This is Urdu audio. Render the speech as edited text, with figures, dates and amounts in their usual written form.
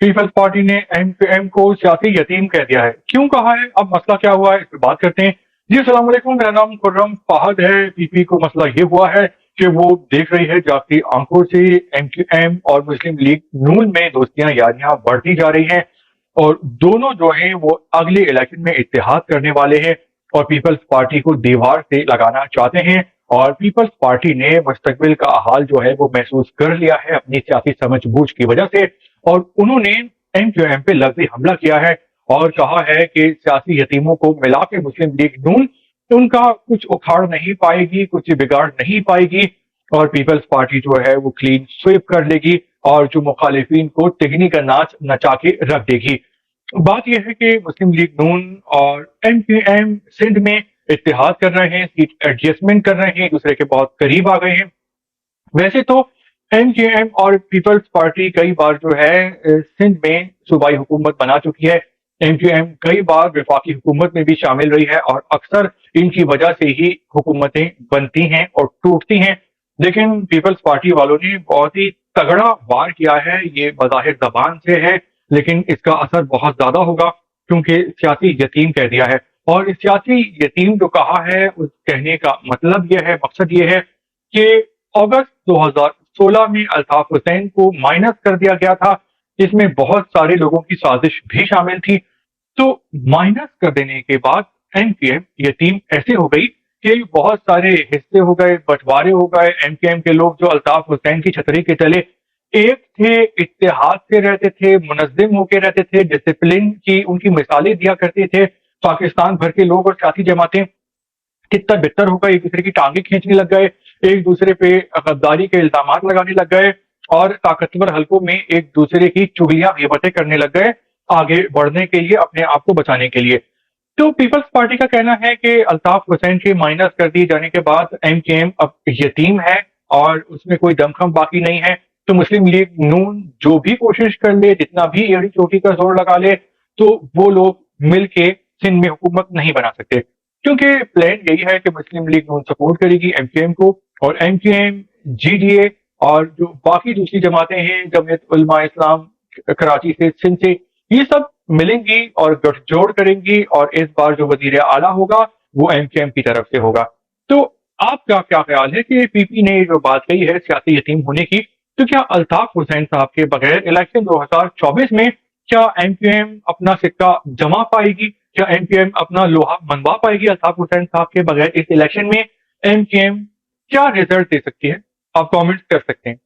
پیپلز پارٹی نے ایم کیو ایم کو سیاسی یتیم کہہ دیا ہے. کیوں کہا ہے؟ اب مسئلہ کیا ہوا ہے اس پہ بات کرتے ہیں. جی السلام علیکم، میرا نام خرم فہد ہے. پی پی کو مسئلہ یہ ہوا ہے کہ وہ دیکھ رہی ہے جاگتی آنکھوں سے ایم کیو ایم اور مسلم لیگ نون میں دوستیاں یاریاں بڑھتی جا رہی ہیں، اور دونوں جو ہیں وہ اگلے الیکشن میں اتحاد کرنے والے ہیں اور پیپلز پارٹی کو دیوار سے لگانا چاہتے ہیں. اور پیپلز پارٹی نے مستقبل کا حال جو ہے وہ محسوس کر لیا ہے اپنی سیاسی سمجھ بوجھ کی وجہ سے، اور انہوں نے ایم کیو ایم پہ لفظی حملہ کیا ہے اور کہا ہے کہ سیاسی یتیموں کو ملا کے مسلم لیگ نون ان کا کچھ اکھاڑ نہیں پائے گی، کچھ بگاڑ نہیں پائے گی، اور پیپلز پارٹی جو ہے وہ کلین سویپ کر لے گی اور جو مخالفین کو ٹگنی کا ناچ نچا کے رکھ دے گی. بات یہ ہے کہ مسلم لیگ نون اور ایم کیو ایم سندھ میں اتحاد کر رہے ہیں، سیٹ ایڈجسٹمنٹ کر رہے ہیں، ایک دوسرے کے بہت قریب آ گئے ہیں. ویسے تو ایم کیو ایم اور پیپلز پارٹی کئی بار جو ہے سندھ میں صوبائی حکومت بنا چکی ہے. ایم کیو ایم کئی بار وفاقی حکومت میں بھی شامل رہی ہے اور اکثر ان کی وجہ سے ہی حکومتیں بنتی ہیں اور ٹوٹتی ہیں. لیکن پیپلز پارٹی والوں نے بہت ہی تگڑا وار کیا ہے. یہ بظاہر زبان سے ہے لیکن اس کا اثر بہت زیادہ ہوگا کیونکہ سیاسی یتیم کہہ دیا ہے. اور اس سیاسی یتیم جو کہا ہے اس کہنے کا مطلب یہ ہے، مقصد یہ ہے کہ اگست 2016 میں الطاف حسین کو مائنس کر دیا گیا تھا، جس میں بہت سارے لوگوں کی سازش بھی شامل تھی. تو مائنس کر دینے کے بعد ایم کیو ایم یتیم ایسے ہو گئی کہ بہت سارے حصے ہو گئے، بٹوارے ہو گئے. ایم کیو ایم کے لوگ جو الطاف حسین کی چھتری کے تلے ایک تھے، اتحاد سے رہتے تھے، منظم ہو کے رہتے تھے، ڈسپلن کی ان کی مثالیں دیا کرتے تھے. پاکستان بھر کے لوگ اور سیاسی جماعتیں کتنا بہتر ہو گئے، ایک دوسرے کی ٹانگیں کھینچنے لگ گئے، ایک دوسرے پہ غداری کے الزامات لگانے لگ گئے اور طاقتور حلقوں میں ایک دوسرے کی چغلیاں غیبتیں کرنے لگ گئے آگے بڑھنے کے لیے، اپنے آپ کو بچانے کے لیے. تو پیپلز پارٹی کا کہنا ہے کہ الطاف حسین کے مائنس کر دیے جانے کے بعد ایم کیو ایم اب یتیم ہے اور اس میں کوئی دم خم باقی نہیں ہے. تو مسلم لیگ نون جو بھی کوشش کر لے، جتنا بھی ایڑی چوٹی کا زور لگا لے، تو وہ لوگ مل کے سندھ میں حکومت نہیں بنا سکتے، کیونکہ پلان یہی ہے کہ مسلم لیگ نون سپورٹ کرے گی ایم کیو ایم کو، اور ایم کیو ایم، جی ڈی اے اور جو باقی دوسری جماعتیں ہیں، جمعیت علماء اسلام کراچی سے، سندھ سے، یہ سب ملیں گی اور گٹھ جوڑ کریں گی، اور اس بار جو وزیر اعلیٰ ہوگا وہ ایم کیو ایم کی طرف سے ہوگا. تو آپ کا کیا خیال ہے کہ پی پی نے جو بات کہی ہے سیاسی یتیم ہونے کی، تو کیا الطاف حسین صاحب کے بغیر الیکشن 2024 میں کیا ایم کیو ایم اپنا سکہ جما پائے گی؟ کیا ایم کیو ایم اپنا لوہا منوا پائے گی الطاف حسین صاحب کے بغیر؟ اس الیکشن میں ایم کیو ایم کیا رزلٹ دے سکتی ہے؟ آپ کامنٹ کر سکتے ہیں.